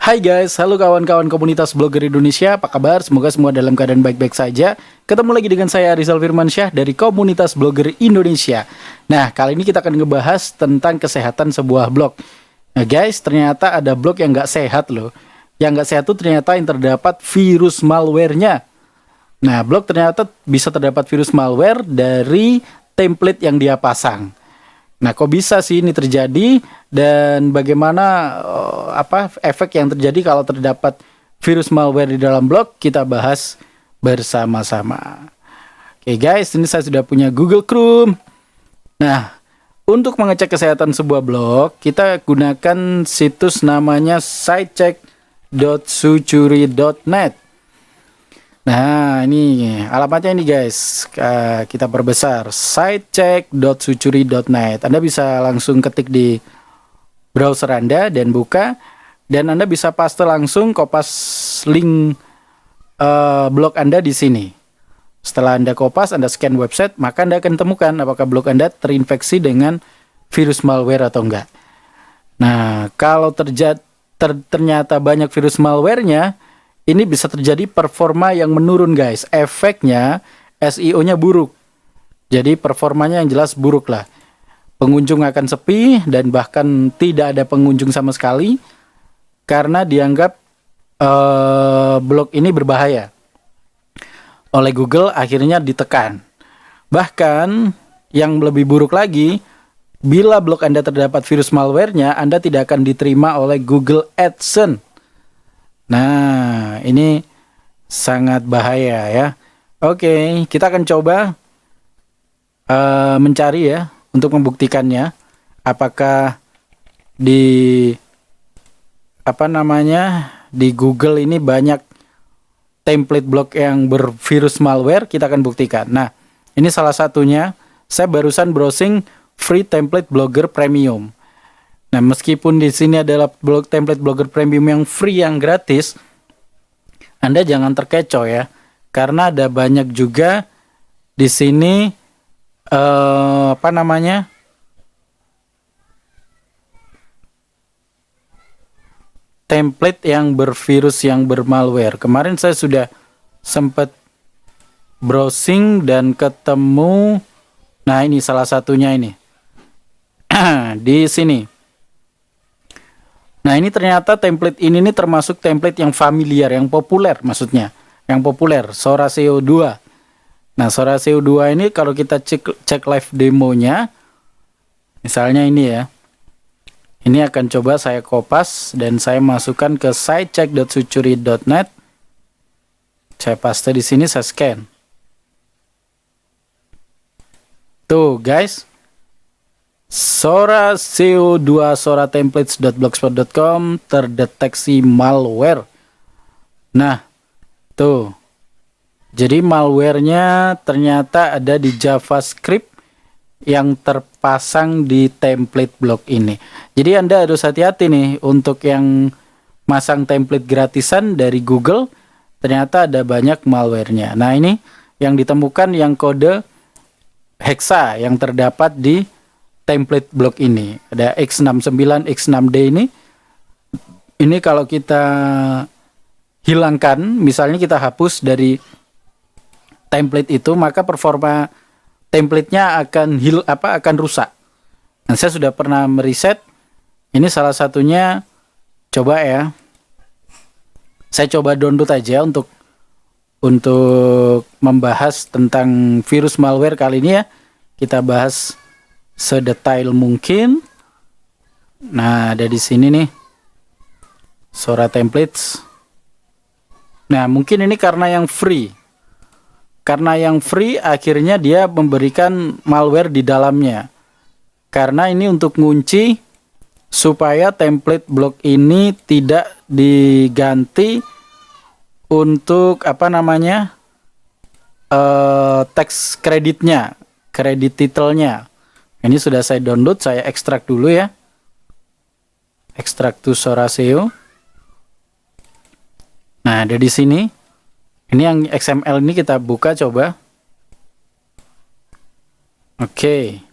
Hai guys, halo kawan-kawan komunitas blogger Indonesia, apa kabar? Semoga semua dalam keadaan baik-baik saja. Ketemu lagi dengan saya Rizal Firmansyah dari komunitas blogger Indonesia. Nah, kali ini kita akan ngebahas tentang kesehatan sebuah blog. Nah guys, ternyata ada blog yang nggak sehat loh. Yang nggak sehat tuh ternyata yang terdapat virus malware-nya. Nah, blog ternyata bisa terdapat virus malware dari template yang dia pasang. Nah, kok bisa sih ini terjadi dan bagaimana efek yang terjadi kalau terdapat virus malware di dalam blog, kita bahas bersama-sama. Oke guys, ini saya sudah punya Google Chrome. Nah, untuk mengecek kesehatan sebuah blog, kita gunakan situs namanya sitecheck.sucuri.net. Nah, ini alamatnya ini guys. Kita perbesar sitecheck.sucuri.net. Anda bisa langsung ketik di browser Anda dan buka, dan Anda bisa paste langsung kopas link blog Anda di sini. Setelah Anda kopas, Anda scan website, maka Anda akan temukan apakah blog Anda terinfeksi dengan virus malware atau enggak. Nah, kalau ternyata banyak virus malware-nya, ini bisa terjadi performa yang menurun guys. Efeknya SEO-nya buruk. Jadi performanya yang jelas buruk lah. Pengunjung akan sepi dan bahkan tidak ada pengunjung sama sekali karena dianggap blog ini berbahaya. Oleh Google akhirnya ditekan. Bahkan yang lebih buruk lagi, bila blog Anda terdapat virus malware-nya, Anda tidak akan diterima oleh Google AdSense. Nah, ini sangat bahaya ya. Oke, kita akan coba mencari ya untuk membuktikannya. Apakah di di Google ini banyak template blog yang bervirus malware? Kita akan buktikan. Nah, ini salah satunya. Saya barusan browsing free template blogger premium. Nah, meskipun di sini adalah template blogger premium yang free, yang gratis, Anda jangan terkecoh ya, karena ada banyak juga di sini template yang bervirus, yang bermalware. Kemarin saya sudah sempat browsing dan ketemu. Nah, ini salah satunya ini. Di sini. Nah, ini ternyata template ini termasuk template yang familiar, yang populer maksudnya. Yang populer, Sora SEO 2. Nah, Sora SEO 2 ini kalau kita cek live demonya, misalnya ini ya. Ini akan coba saya kopas dan saya masukkan ke sitecheck.sucuri.net. Saya paste di sini, saya scan. Tuh, guys. Sora SEO 2 Sora templates.blogspot.com terdeteksi malware. Nah, tuh. Jadi malwarenya ternyata ada di JavaScript yang terpasang di template blog ini. Jadi Anda harus hati-hati nih untuk yang masang template gratisan dari Google, ternyata ada banyak malwarenya. Nah, ini yang ditemukan yang kode hexa yang terdapat di template blog ini. Ada X69, X6D ini. Ini kalau kita hilangkan, misalnya kita hapus dari template itu, maka performa templatenya akan rusak. Nah, saya sudah pernah meriset. Ini salah satunya. Coba ya. Saya coba download aja untuk membahas tentang virus malware kali ini ya. Kita bahas sedetail mungkin. Nah, ada di sini nih Sora templates. Nah, mungkin ini karena yang free. Karena yang free akhirnya dia memberikan malware di dalamnya. Karena ini untuk ngunci supaya template blog ini tidak diganti untuk teks kreditnya, kredit titelnya. Ini sudah saya download, saya ekstrak dulu ya. Ekstrak to Sora SEO. Nah, ada di sini. Ini yang XML ini kita buka coba. Oke.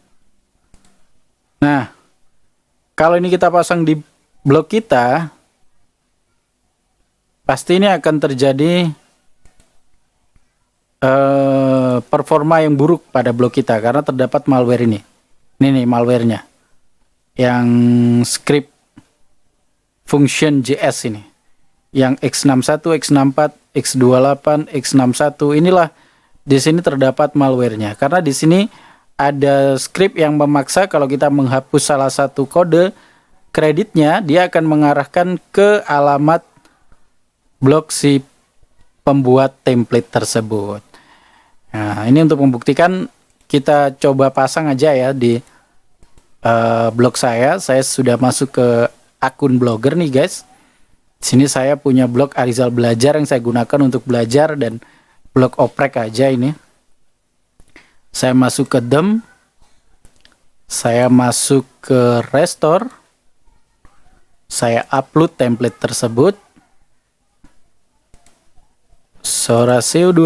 Nah, kalau ini kita pasang di blog kita, pasti ini akan terjadi performa yang buruk pada blog kita karena terdapat malware ini. Ini nih malwarenya yang script function JS ini, yang x61, x64, x28, x61. Inilah di sini terdapat malwarenya karena di sini ada script yang memaksa kalau kita menghapus salah satu kode kreditnya, dia akan mengarahkan ke alamat blog si pembuat template tersebut. Nah, ini untuk membuktikan kita coba pasang aja ya di blog saya. Saya sudah masuk ke akun blogger nih guys. Di sini saya punya blog Arizal Belajar yang saya gunakan untuk belajar dan blog oprek aja ini. Saya masuk ke them. Saya masuk ke restore. Saya upload template tersebut. Sora CO2.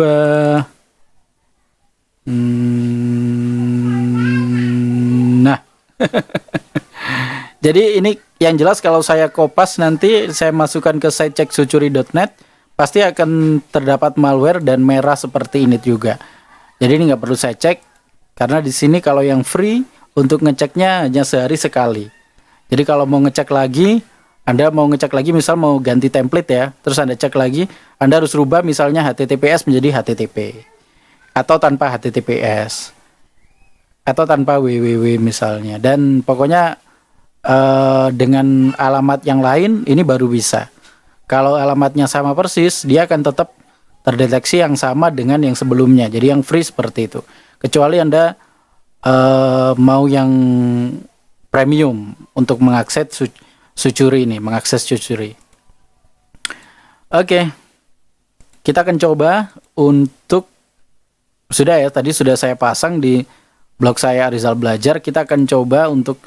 Nah. Jadi ini yang jelas kalau saya kopas nanti saya masukkan ke site ceksucuri.net pasti akan terdapat malware dan merah seperti ini juga. Jadi ini nggak perlu saya cek karena di sini kalau yang free untuk ngeceknya hanya sehari sekali. Jadi kalau mau ngecek lagi, Anda mau ngecek lagi misal mau ganti template ya, terus Anda cek lagi, Anda harus rubah misalnya HTTPS menjadi HTTP atau tanpa HTTPS atau tanpa www misalnya, dan pokoknya dengan alamat yang lain ini baru bisa. Kalau alamatnya sama persis, dia akan tetap terdeteksi yang sama dengan yang sebelumnya. Jadi yang free seperti itu. Kecuali Anda mau yang premium untuk mengakses Sucuri ini, mengakses Sucuri. Oke. Kita akan coba untuk sudah ya, tadi sudah saya pasang di blog saya Arizal Belajar. Kita akan coba untuk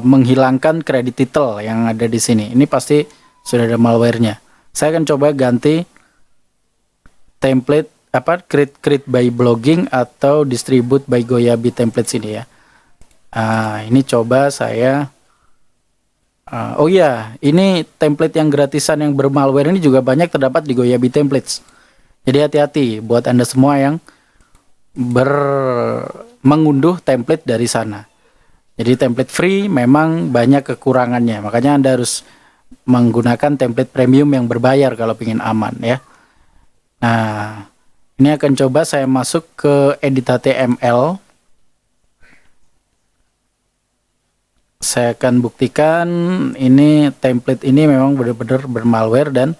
menghilangkan kredit title yang ada di sini. Ini pasti sudah ada malwarenya. Saya akan coba ganti template create by blogging atau distribute by Goyabi template sini ya. Ini coba saya oh ya, ini template yang gratisan yang bermalware ini juga banyak terdapat di Goyabi templates. Jadi hati-hati buat Anda semua yang mengunduh template dari sana. Jadi template free memang banyak kekurangannya, makanya Anda harus menggunakan template premium yang berbayar kalau ingin aman ya. Nah, ini akan coba saya masuk ke edit HTML. Saya akan buktikan ini template ini memang benar-benar bermalware dan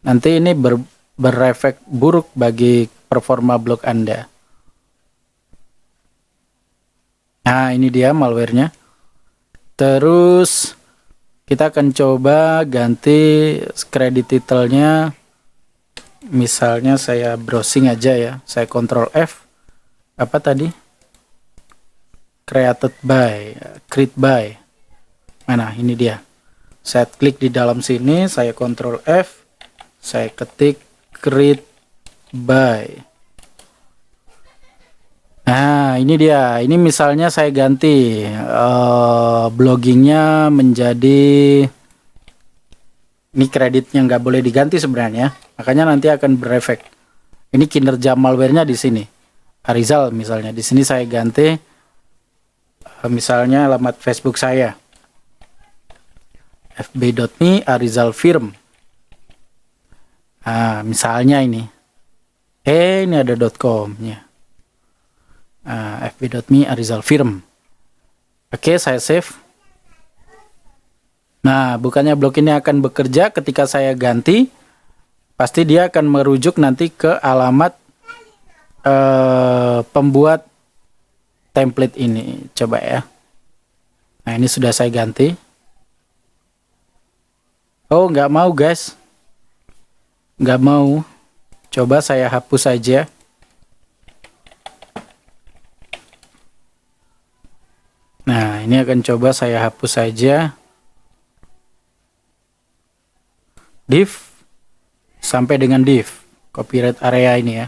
nanti ini berefek buruk bagi performa blog Anda. Nah, ini dia malwarenya. Terus kita akan coba ganti kredit title-nya. Misalnya saya browsing aja ya. Saya Ctrl F. Apa tadi? Create by. Mana? Ini dia. Saya klik di dalam sini, saya Ctrl F. Saya ketik create by. Nah, ini dia. Ini misalnya saya ganti bloggingnya menjadi, ini kreditnya nggak boleh diganti sebenarnya, makanya nanti akan berefek. Ini kinerja malwarenya di sini. Arizal misalnya. Di sini saya ganti misalnya alamat Facebook saya. fb.me Arizal Firm. Nah, misalnya ini. Ini ada .com-nya. fb.me Arizal Firm. Oke, saya save. Nah, bukannya blog ini akan bekerja ketika saya ganti, pasti dia akan merujuk nanti ke alamat pembuat template ini. Coba ya. Nah, ini sudah saya ganti. Oh, nggak mau guys. Nggak mau. Coba saya hapus saja. Nah, ini akan coba saya hapus saja div sampai dengan div copyright area ini ya.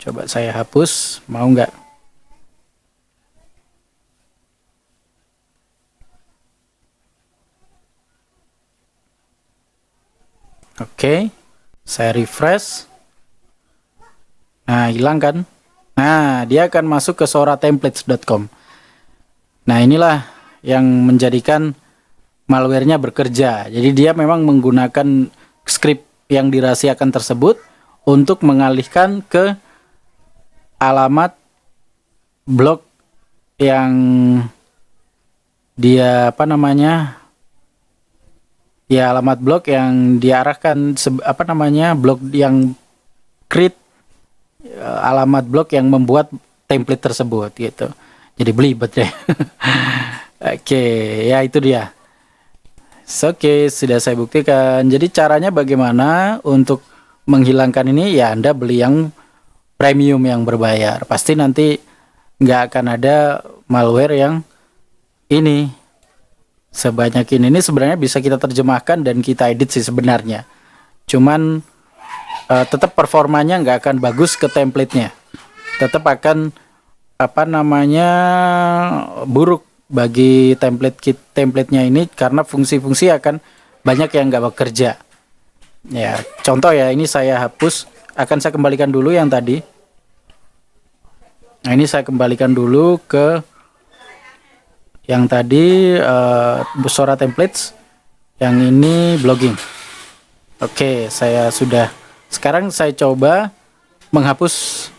Coba saya hapus, mau nggak? Oke, saya refresh. Nah, hilang kan? Nah, dia akan masuk ke soratemplates.com. Nah, inilah yang menjadikan malwarenya bekerja. Jadi dia memang menggunakan script yang dirahasiakan tersebut untuk mengalihkan ke alamat blog yang dia alamat blog yang diarahkan blog yang create alamat blog yang membuat template tersebut gitu. Jadi belibet ya. Oke, ya itu dia. Oke, sudah saya buktikan. Jadi caranya bagaimana untuk menghilangkan ini? Ya Anda beli yang premium yang berbayar. Pasti nanti nggak akan ada malware yang ini sebanyak ini. Ini sebenarnya bisa kita terjemahkan dan kita edit sih sebenarnya. Cuman tetap performanya nggak akan bagus ke templatenya. Tetap akan buruk bagi templatenya ini karena fungsi-fungsi akan banyak yang nggak bekerja. Ya, contoh ya, ini saya hapus. Akan saya kembalikan dulu yang tadi. Nah, ini saya kembalikan dulu ke yang tadi Sora Templates. Yang ini blogging. Oke, saya sudah. Sekarang saya coba menghapus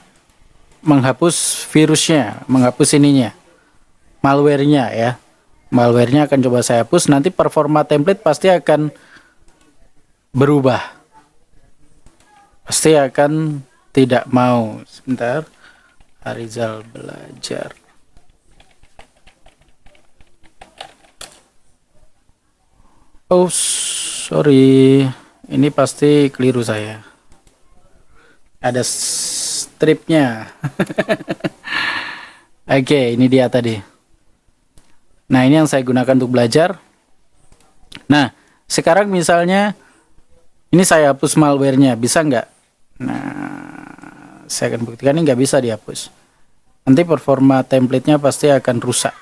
virusnya, menghapus ininya, malwarenya ya. Malwarenya akan coba saya hapus. Nanti performa template pasti akan berubah. Pasti akan tidak mau. Sebentar. Arizal belajar. Oh, sorry. Ini pasti keliru saya. Ada stripnya. Oke, ini dia tadi. Nah, ini yang saya gunakan untuk belajar. Nah, sekarang misalnya ini saya hapus malwarenya, bisa nggak? Nah, saya akan buktikan ini nggak bisa dihapus. Nanti performa templatenya pasti akan rusak.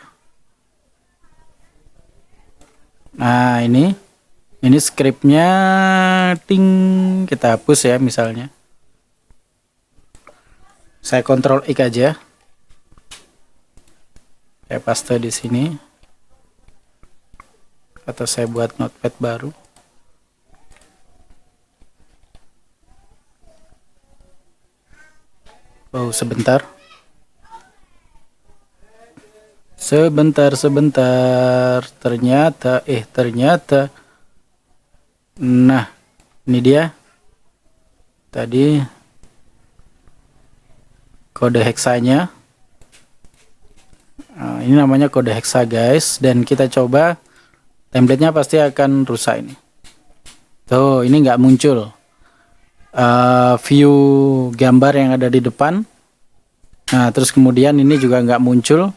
Nah, ini scriptnya, ting, kita hapus ya misalnya. Saya Ctrl X aja. Saya paste di sini. Atau saya buat notepad baru. Oh, sebentar. Ternyata. Nah, ini dia. Tadi kode heksanya. Nah, ini namanya kode heksa guys. Dan kita coba. Templatenya pasti akan rusak ini. Tuh, ini nggak muncul. View gambar yang ada di depan. Nah, terus kemudian ini juga nggak muncul.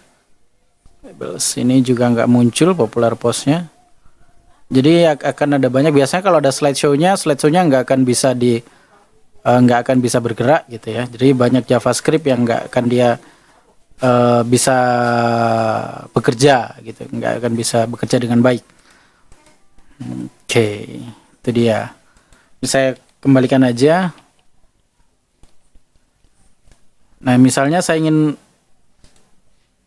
Ini juga nggak muncul popular postnya. Jadi akan ada banyak. Biasanya kalau ada slideshow-nya nggak akan bisa bergerak gitu ya. Jadi banyak JavaScript yang nggak akan dia bisa bekerja gitu, nggak akan bisa bekerja dengan baik. Oke, itu dia. Saya kembalikan aja. Nah, misalnya saya ingin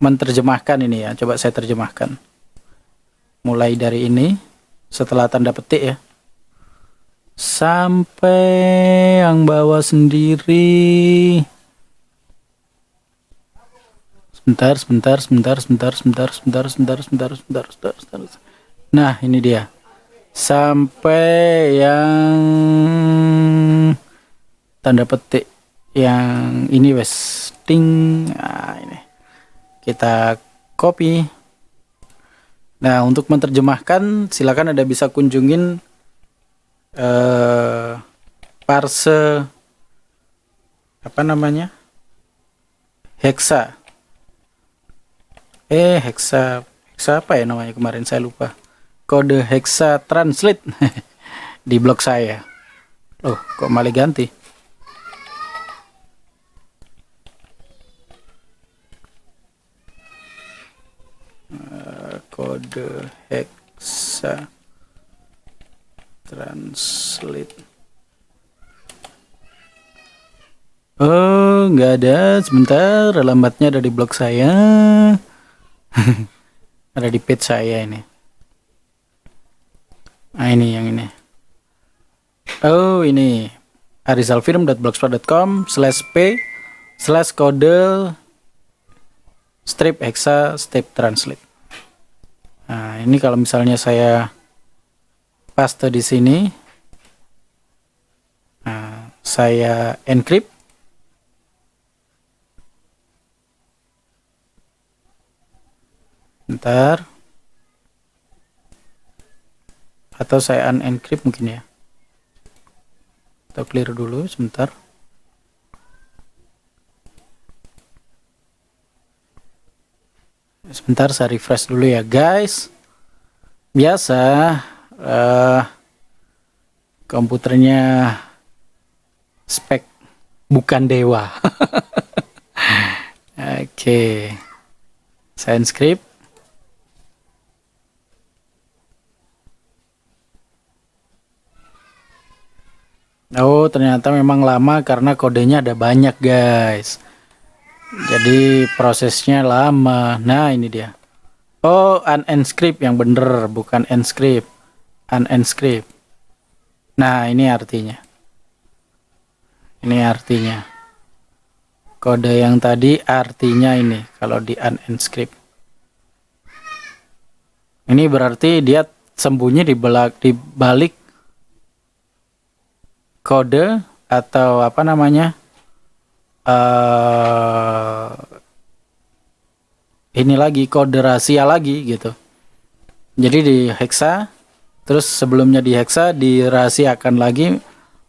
menerjemahkan ini ya, coba saya terjemahkan. Mulai dari ini. Setelah tanda petik ya, sampai yang bawah sendiri. Sebentar. Nah, ini dia. Sampai yang tanda petik yang ini wes ting. Nah, ini. Kita copy. Nah, untuk menerjemahkan silakan Anda bisa kunjungin parse heksa. Heksa apa ya namanya kemarin, saya lupa. Kode heksa translate di blog saya. Loh, kok malah ganti? Kode heksa translate. Oh, nggak ada. Sebentar, alamatnya ada di blog saya. Ada di page saya ini. Nah, ini yang ini. Oh, ini arizalfilm.blogspot.com/p/kode strip hexa step translate. Nah, ini kalau misalnya saya paste di sini, nah, saya encrypt. Bentar. Atau saya unencrypt mungkin ya. Atau clear dulu sebentar. Sebentar saya refresh dulu ya guys. Biasa komputernya spek bukan dewa. Oke. Saya encrypt. Oh, ternyata memang lama karena kodenya ada banyak guys. Jadi prosesnya lama. Nah, ini dia. Oh, unencrypt yang bener, bukan encrypt. Unencrypt. Nah, ini artinya. Ini artinya. Kode yang tadi artinya ini kalau di unencrypt. Ini berarti dia sembunyi di balik kode atau apa namanya? Ini lagi kode rahasia lagi gitu. Jadi di hexa, terus sebelumnya di hexa dirahasiakan lagi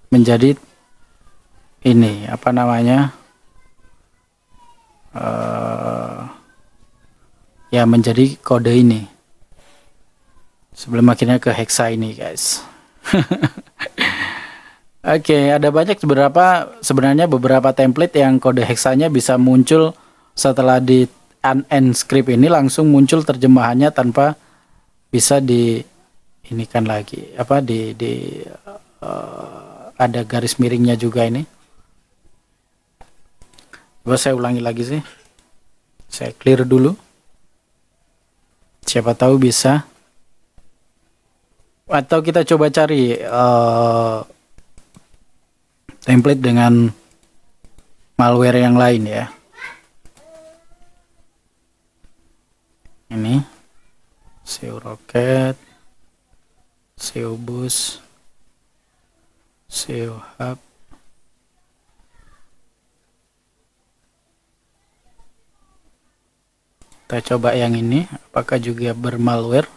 menjadi ini apa namanya? Ya menjadi kode ini. Sebelum akhirnya ke hexa ini guys. Oke, ada banyak sebenarnya beberapa template yang kode hexanya bisa muncul setelah di unencrypt ini langsung muncul terjemahannya tanpa bisa di ini kan lagi apa ada garis miringnya juga ini. Coba saya ulangi lagi sih. Saya clear dulu. Siapa tahu bisa. Atau kita coba cari template dengan malware yang lain ya. Ini SEO Rocket, SEO Boost, SEO Hub. Kita coba yang ini, apakah juga bermalware?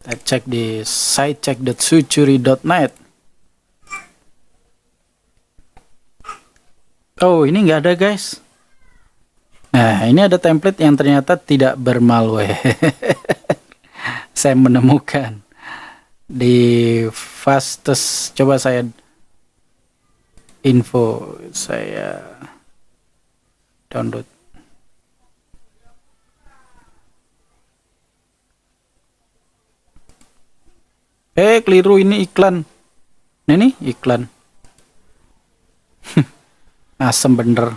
Kita cek di sitecheck.sucuri.net. Oh, ini nggak ada guys. Nah, ini ada template yang ternyata tidak bermalware. Saya menemukan di fastest. Coba saya info, saya download. Keliru, ini iklan. Ini iklan. Asem bener.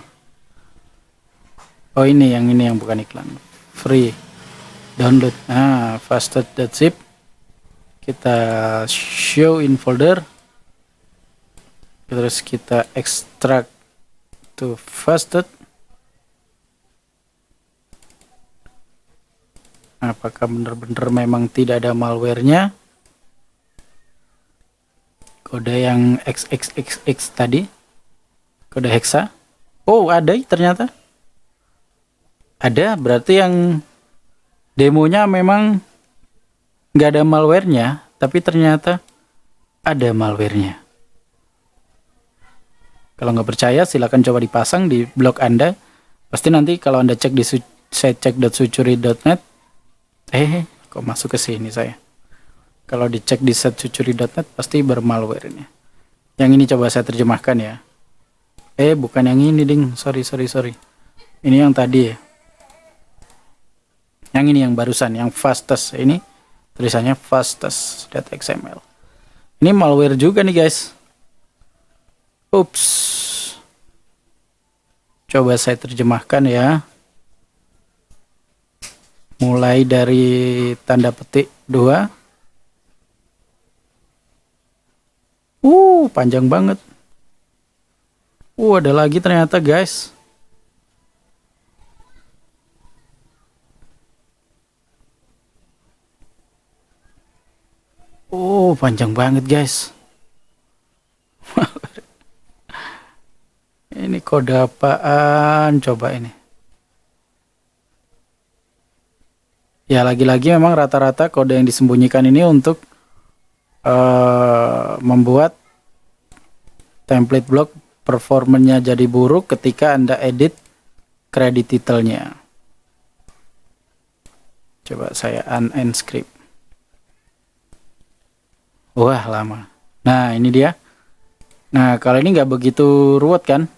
Oh, ini yang bukan iklan. Free. Download. Nah, fastest.zip. Kita show in folder. Terus kita extract to fastest. Apakah benar-benar memang tidak ada malwarenya? Kode yang XXXX tadi, kode hexa. Oh, ada ternyata. Ada, berarti yang demonya memang nggak ada malwarenya, tapi ternyata ada malwarenya. Kalau nggak percaya, silahkan coba dipasang di blog Anda. Pasti nanti kalau Anda cek di sitecheck.sucuri.net, kok masuk ke sini saya? Kalau dicek di sitecheck.sucuri.net pasti bermalware ini. Yang ini coba saya terjemahkan ya. Bukan yang ini ding. Sorry. Ini yang tadi ya. Yang ini yang barusan, yang fastest ini tulisannya fastest.xml. Ini malware juga nih guys. Ups. Coba saya terjemahkan ya. Mulai dari tanda petik 2. Panjang banget. Ada lagi ternyata guys. Panjang banget guys. Ini kode apaan? Coba ini. Ya lagi-lagi memang rata-rata kode yang disembunyikan ini untuk membuat template block performanya jadi buruk ketika Anda edit credit title-nya. Coba saya unscript. Wah, lama. Nah, ini dia. Nah, kalau ini nggak begitu ruwet kan?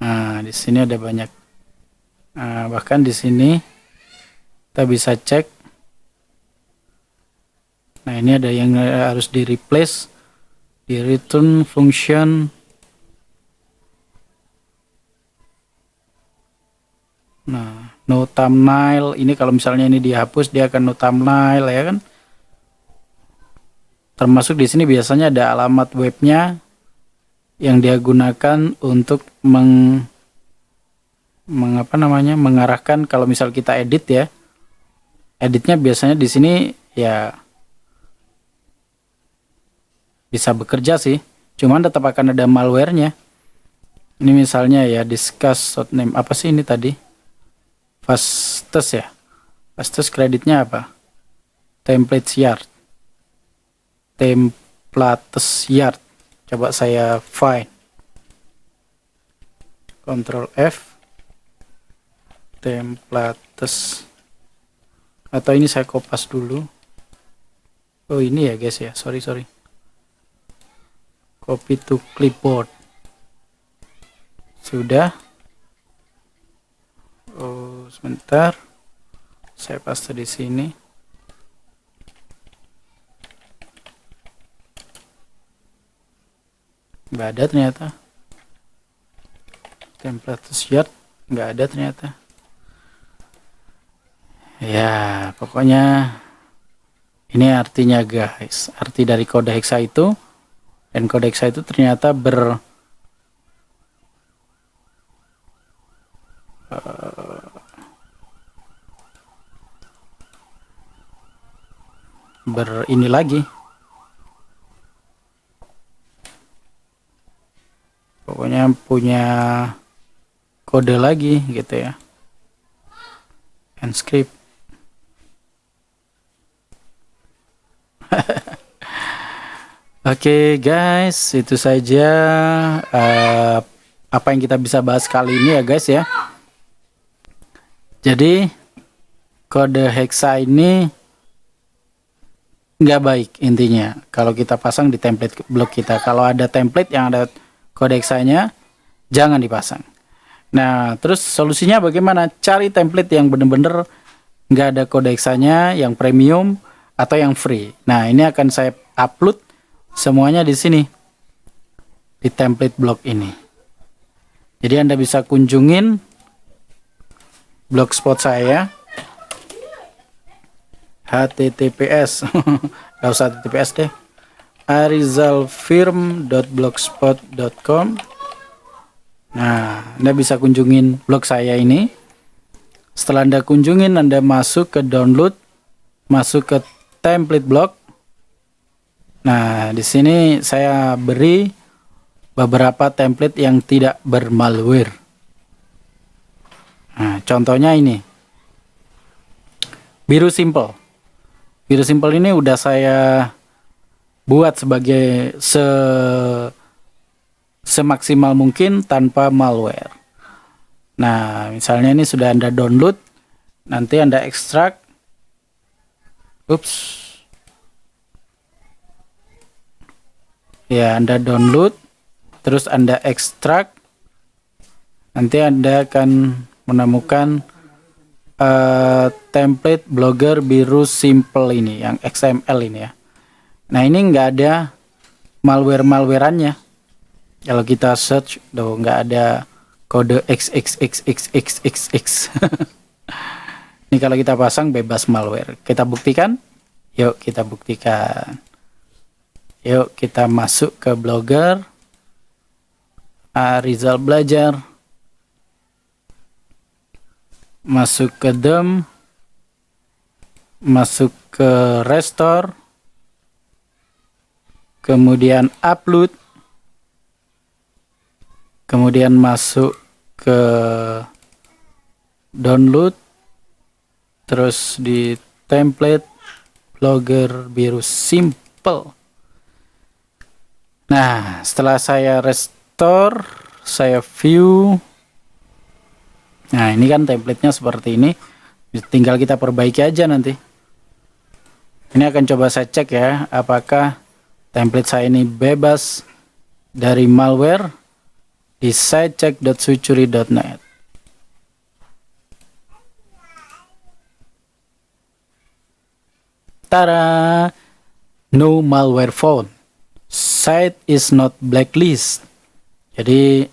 Nah, di sini ada banyak. Nah, bahkan di sini kita bisa cek. Nah, ini ada yang harus di replace di return function. Nah, no thumbnail. Ini kalau misalnya ini dihapus, dia akan no thumbnail ya kan? Termasuk di sini biasanya ada alamat webnya yang dia gunakan untuk mengarahkan kalau misal kita edit ya. Editnya biasanya di sini ya bisa bekerja sih. Cuman tetap akan ada malwarenya. Ini misalnya ya discuss.name apa sih ini tadi? Fastest ya. Fastest kreditnya apa? Template yard. Templates yard. Coba saya find. Ctrl F. Templates. Atau ini saya kopas dulu. Oh ini ya guys ya. Sorry. Copy to clipboard. Sudah. Sebentar. Saya paste di sini. Nggak ada ternyata. Template yard nggak ada ternyata. Ya, pokoknya ini artinya guys. Arti dari kode hexa itu. Dan kode hexa itu ternyata ini lagi. Pokoknya punya kode lagi gitu ya. Unscript. Oke guys, itu saja apa yang kita bisa bahas kali ini ya guys ya. Jadi kode hexa ini nggak baik intinya kalau kita pasang di template block kita. Kalau ada template yang ada kode hexanya, jangan dipasang. Nah, terus solusinya bagaimana? Cari template yang benar-benar nggak ada kode hexanya, yang premium atau yang free. Nah, ini akan saya upload semuanya di sini di template block ini. Jadi Anda bisa kunjungin blogspot saya, https nggak usah https deh, arizalfirm.blogspot.com. Nah, Anda bisa kunjungin blog saya ini. Setelah Anda kunjungin, Anda masuk ke download, masuk ke template block. Nah, di sini saya beri beberapa template yang tidak bermalware. Nah, contohnya ini. Biru simple. Biru simple ini udah saya buat sebagai semaksimal mungkin tanpa malware. Nah, misalnya ini sudah Anda download, nanti Anda ekstrak. Ya, Anda download, terus Anda ekstrak. Nanti Anda akan menemukan template blogger biru simple ini, yang XML ini ya. Nah ini nggak ada malware-malwareannya. Kalau kita search, nggak ada kode XXXXXX. Ini kalau kita pasang bebas malware. Kita buktikan? Yuk kita buktikan. Yuk kita masuk ke Blogger. Rizal belajar. Masuk ke DOM. Masuk ke restore. Kemudian upload. Kemudian masuk ke download. Terus di template blogger biru simple. Nah, setelah saya restore, saya view. Nah, ini kan templatenya seperti ini. Tinggal kita perbaiki aja nanti. Ini akan coba saya cek ya, apakah template saya ini bebas dari malware di sitecek.sucuri.net. Tara, no malware found. Site is not blacklist. Jadi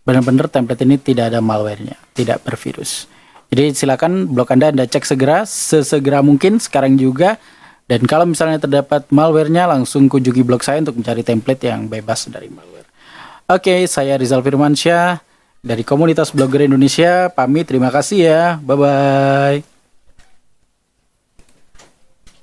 benar-benar template ini tidak ada malwarenya, tidak bervirus. Jadi silakan blog Anda cek segera, sesegera mungkin sekarang juga. Dan kalau misalnya terdapat malwarenya, langsung kunjungi blog saya untuk mencari template yang bebas dari malware. Oke, saya Rizal Firmansyah dari komunitas blogger Indonesia. Pamit, terima kasih ya. Bye-bye.